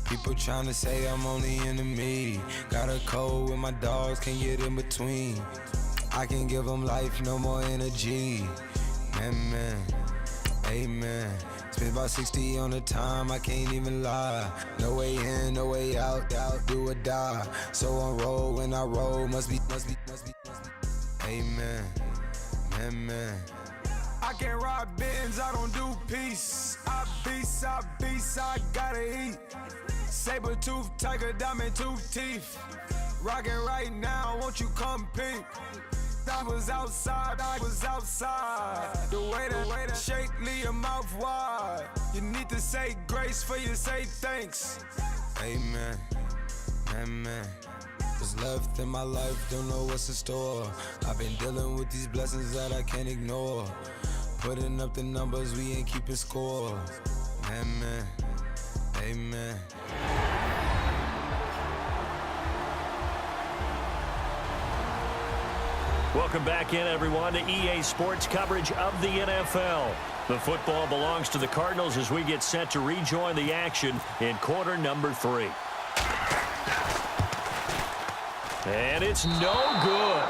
People trying to say I'm on the enemy. Got a code with my dogs, can't get in between. I can give them life, no more energy. Man, amen. Spent about 60 on the time, I can't even lie. No way in, no way out, do or die. So on roll, when I roll, must be. Amen, man. I can't ride Benz, I don't do peace. I beast, I gotta eat. Saber tooth, tiger, diamond tooth teeth. Rockin' right now, won't you come peep? I was outside. The way to shake, leave your mouth wide. You need to say grace for you say thanks. Amen, man. What's left in my life, don't know what's in store. I've been dealing with these blessings that I can't ignore. Putting up the numbers, we ain't keeping score. Man, amen. Welcome back in, everyone, to EA Sports coverage of the NFL. The football belongs to the Cardinals as we get set to rejoin the action in quarter number 3. And it's no good.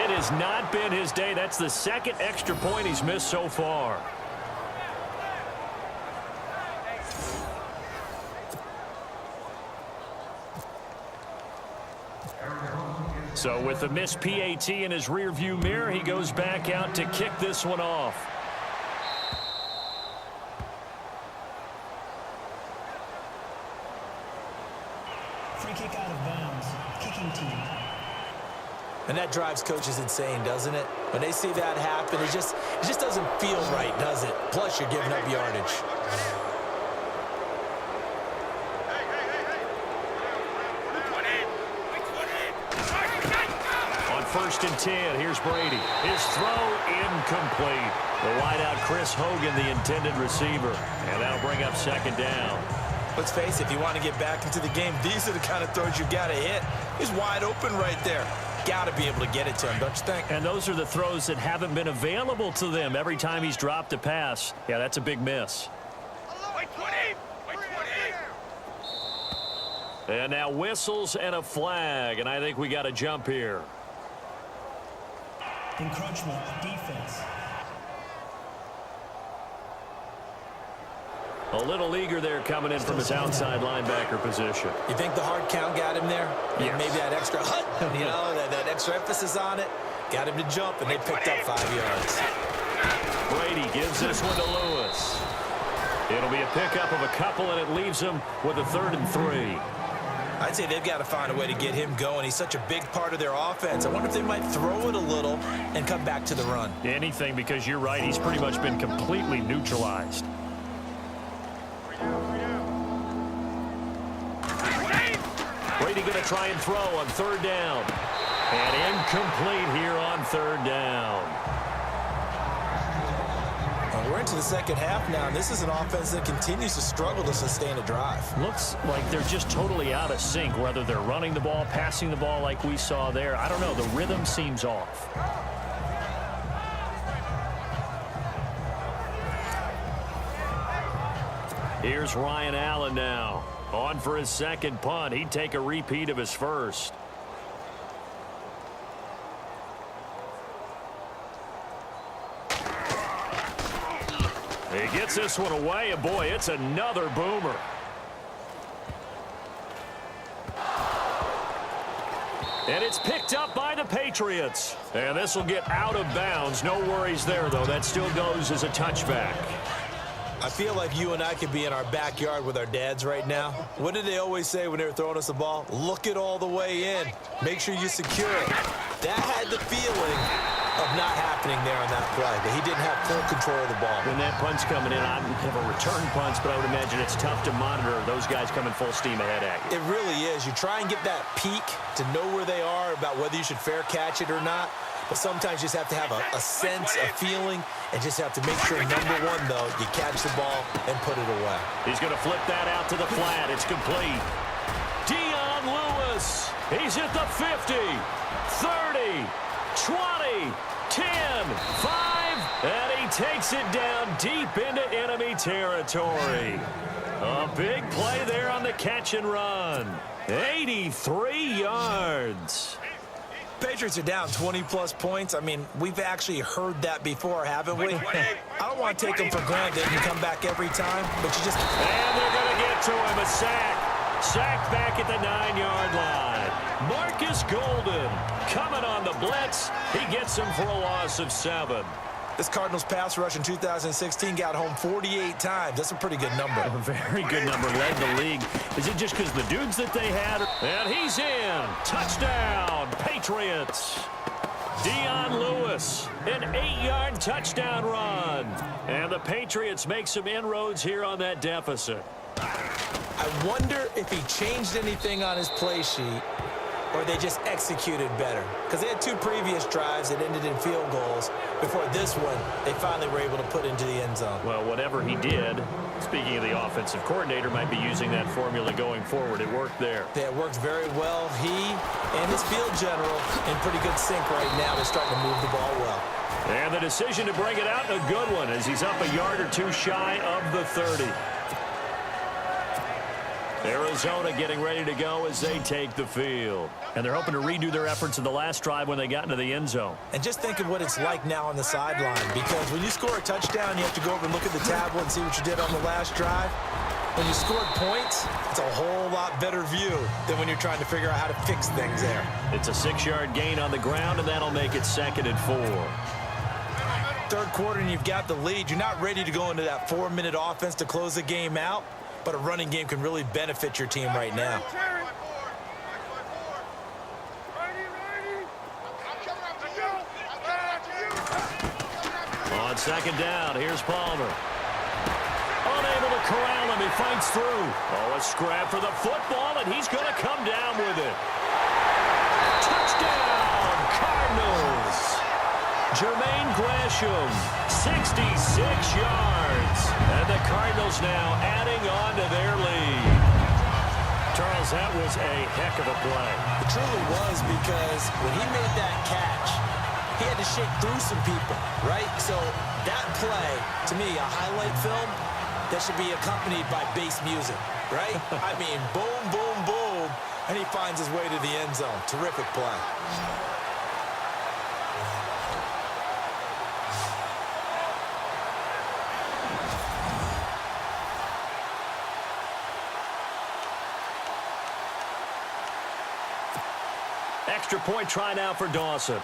It has not been his day. That's the second extra point he's missed so far. So with the missed PAT in his rearview mirror, he goes back out to kick this one off. Free kick out of bounds. Kicking team. And that drives coaches insane, doesn't it? When they see that happen, it just doesn't feel right, does it? Plus, you're giving up yardage. First and 10, here's Brady. His throw incomplete. The wideout Chris Hogan, the intended receiver. And that'll bring up second down. Let's face it, if you want to get back into the game, these are the kind of throws you got to hit. He's wide open right there. Got to be able to get it to him, don't you think? And those are the throws that haven't been available to them every time he's dropped a pass. Yeah, that's a big miss. And now whistles and a flag, and I think we got a jump here. Encroachment, defense. A little eager there coming in from his outside linebacker position. You think the hard count got him there? Yes. Maybe that extra that extra emphasis on it got him to jump, and they picked up 5 yards. Brady gives this one to Lewis. It'll be a pickup of a couple, and it leaves him with a 3rd and 3. I'd say they've got to find a way to get him going. He's such a big part of their offense. I wonder if they might throw it a little and come back to the run. Anything, because you're right. He's pretty much been completely neutralized. Brady going to try and throw on 3rd down. And incomplete here on 3rd down. We're into the second half now, and this is an offense that continues to struggle to sustain a drive. Looks like they're just totally out of sync, whether they're running the ball, passing the ball like we saw there. I don't know. The rhythm seems off. Here's Ryan Allen now. On for his second punt. He'd take a repeat of his first. He gets this one away, and boy, it's another boomer. And it's picked up by the Patriots. And this will get out of bounds. No worries there, though. That still goes as a touchback. I feel like you and I could be in our backyard with our dads right now. What did they always say when they were throwing us the ball? Look it all the way in. Make sure you secure it. That had the feeling of not happening there on that play, that he didn't have full control of the ball. When that punt's coming in, I have a return punch, but I would imagine it's tough to monitor those guys coming full steam ahead at you. It really is. You try and get that peek to know where they are, about whether you should fair catch it or not. But sometimes you just have to have a sense, a feeling, and just have to make sure, number one, though, you catch the ball and put it away. He's going to flip that out to the flat. It's complete. Dion Lewis. He's at the 50, 30, 20, 10, 5, and he takes it down deep into enemy territory. A big play there on the catch and run. 83 yards. Patriots are down 20-plus points. I mean, we've actually heard that before, haven't we? I don't want to take them for granted and come back every time, but you just... And they're going to get to him. A sack. Sacked back at the 9-yard line. Marcus Golden coming on the blitz. He gets him for a loss of 7. This Cardinals pass rush in 2016 got home 48 times. That's a pretty good number. A very good number. Led the league. Is it just because the dudes that they had? And he's in. Touchdown, Patriots. Dion Lewis, an 8-yard touchdown run. And the Patriots make some inroads here on that deficit. I wonder if he changed anything on his play sheet, or they just executed better. Because they had 2 previous drives that ended in field goals. Before this one, they finally were able to put into the end zone. Well, whatever he did, speaking of the offensive coordinator, might be using that formula going forward. It worked there. Yeah, it worked very well. He and his field general in pretty good sync right now. They're starting to move the ball well. And the decision to bring it out, a good one, as he's up a yard or 2 shy of the 30. Arizona getting ready to go as they take the field. And they're hoping to redo their efforts in the last drive when they got into the end zone. And just think of what it's like now on the sideline, because when you score a touchdown, you have to go over and look at the tablet and see what you did on the last drive. When you scored points, it's a whole lot better view than when you're trying to figure out how to fix things there. It's a 6-yard gain on the ground, and that'll make it 2nd and 4. Third quarter, and you've got the lead. You're not ready to go into that 4-minute offense to close the game out. But a running game can really benefit your team right now. On 2nd down, here's Palmer. Unable to corral him, he fights through. Oh, a scrap for the football, and he's going to come down with it. Touchdown, Cardinals. Jermaine Gresham, 66 yards. And the Cardinals now adding on to their lead. Charles, that was a heck of a play. It truly was, because when he made that catch, he had to shake through some people, right? So that play, to me, a highlight film that should be accompanied by bass music, right? I mean, boom, boom, boom, and he finds his way to the end zone. Terrific play. Extra point try now for Dawson.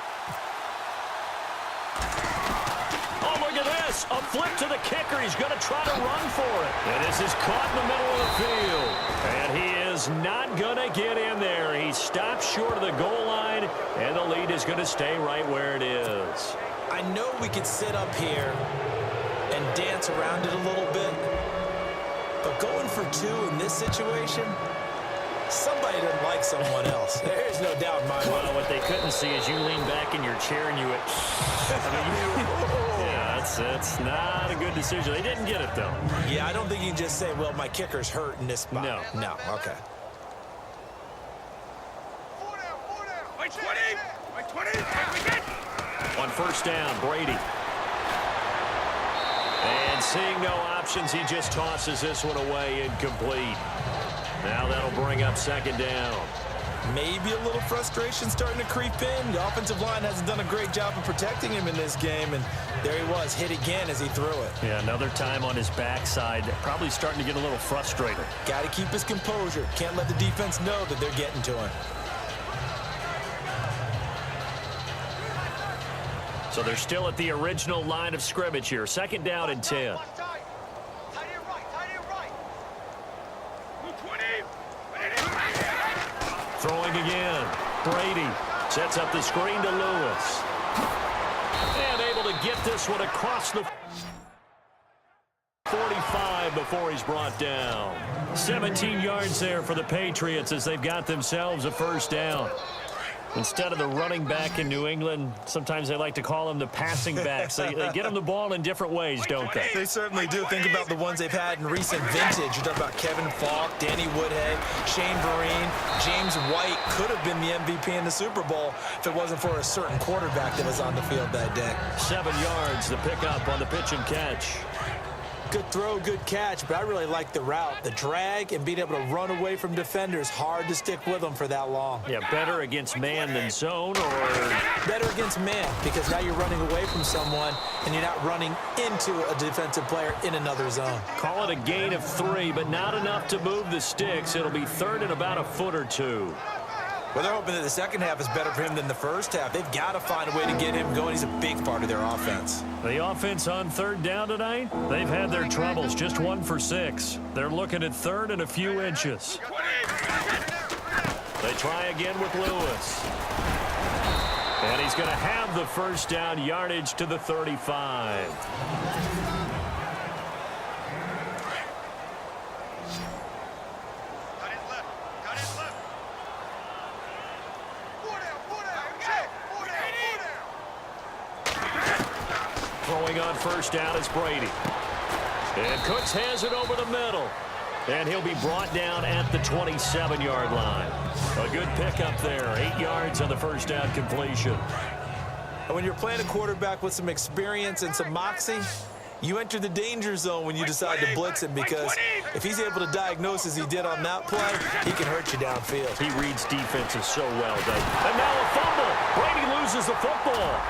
Oh, look at this. A flip to the kicker. He's going to try to run for it. And this is caught in the middle of the field. And he is not going to get in there. He stops short of the goal line, and the lead is going to stay right where it is. I know we could sit up here and dance around it a little bit, but going for 2 in this situation, somebody doesn't like someone else. There's no doubt in my mind. Well, what they couldn't see is you lean back in your chair and you went, yeah, that's not a good decision. They didn't get it, though. Yeah, I don't think you can just say, well, my kicker's hurt in this spot. No. No, okay. On 1st down, Brady. And seeing no options, he just tosses this one away, incomplete. Now that'll bring up 2nd down. Maybe a little frustration starting to creep in. The offensive line hasn't done a great job of protecting him in this game, and there he was, hit again as he threw it. Yeah, another time on his backside, probably starting to get a little frustrated. Got to keep his composure. Can't let the defense know that they're getting to him. So they're still at the original line of scrimmage here. 2nd down and 10. Throwing again. Brady sets up the screen to Lewis. And able to get this one across the 45 before he's brought down. 17 yards there for the Patriots as they've got themselves a first down. Instead of the running back in New England, sometimes they like to call them the passing backs. They get them the ball in different ways, don't they? They certainly do. Think about the ones they've had in recent vintage. You're talking about Kevin Falk, Danny Woodhead, Shane Vereen, James White could have been the MVP in the Super Bowl if it wasn't for a certain quarterback that was on the field that day. 7 yards, the pickup on the pitch and catch. Good throw, good catch, but I really like the route. The drag and being able to run away from defenders, hard to stick with them for that long. Yeah, better against man than zone, or better against man, because now you're running away from someone and you're not running into a defensive player in another zone. Call it a gain of 3, but not enough to move the sticks. It'll be third and about a foot or two. Well, they're hoping that the second half is better for him than the first half. They've got to find a way to get him going. He's a big part of their offense. The offense on third down tonight, they've had their troubles, just 1 for 6. They're looking at third and a few inches. They try again with Lewis. And he's going to have the first down, yardage to the 35. Throwing on first down is Brady. And Cooks has it over the middle. And he'll be brought down at the 27-yard line. A good pickup there. 8 yards on the first down completion. And when you're playing a quarterback with some experience and some moxie, you enter the danger zone when you decide to blitz him, because if he's able to diagnose as he did on that play, he can hurt you downfield. He reads defenses so well, doesn't he? And now a fumble. Brady loses the football.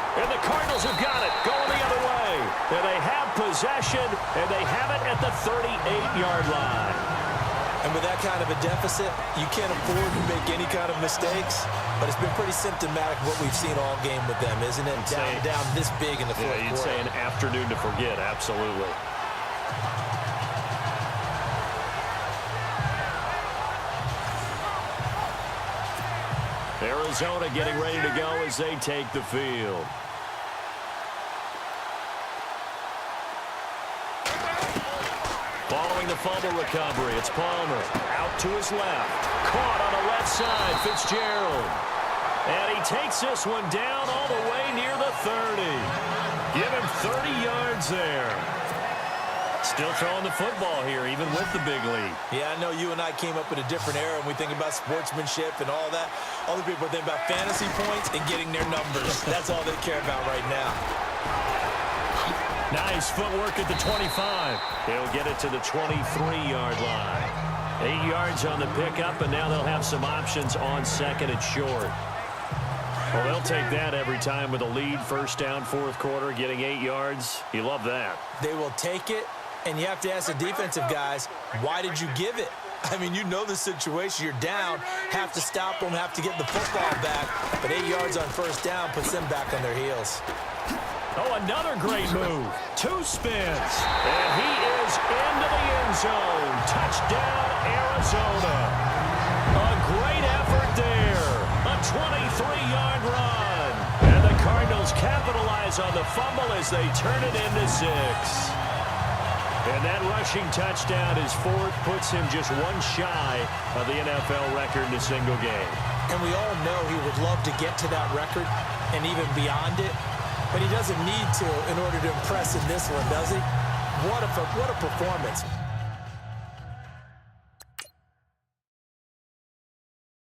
And the Cardinals have got it, going the other way. And they have possession, and they have it at the 38-yard line. And with that kind of a deficit, you can't afford to make any kind of mistakes. But it's been pretty symptomatic of what we've seen all game with them, isn't it? Down this big in the fourth quarter. You'd say an afternoon to forget, absolutely. Arizona getting ready to go as they take the field. Following the fumble recovery, it's Palmer. Out to his left. Caught on the left side, Fitzgerald. And he takes this one down all the way near the 30. Give him 30 yards there. Still throwing the football here, even with the big lead. Yeah, I know you and I came up in a different era, and we think about sportsmanship and all that. Other people think about fantasy points and getting their numbers. That's all they care about right now. Nice footwork at the 25. He'll get it to the 23-yard line. 8 yards on the pickup, and now they'll have some options on second and short. Well, they'll take that every time with a lead, first down, fourth quarter, getting 8 yards. You love that. They will take it, and you have to ask the defensive guys, why did you give it? I mean, you know the situation. You're down, have to stop them, have to get the football back. But 8 yards on first down puts them back on their heels. Oh, another great move. 2 spins. And he is into the end zone. Touchdown, Arizona. A great effort there. A 23-yard run. And the Cardinals capitalize on the fumble as they turn it into 6. And that rushing touchdown, his 4th, puts him just 1 shy of the NFL record in a single game. And we all know he would love to get to that record and even beyond it. But he doesn't need to in order to impress in this one, does he? What a performance.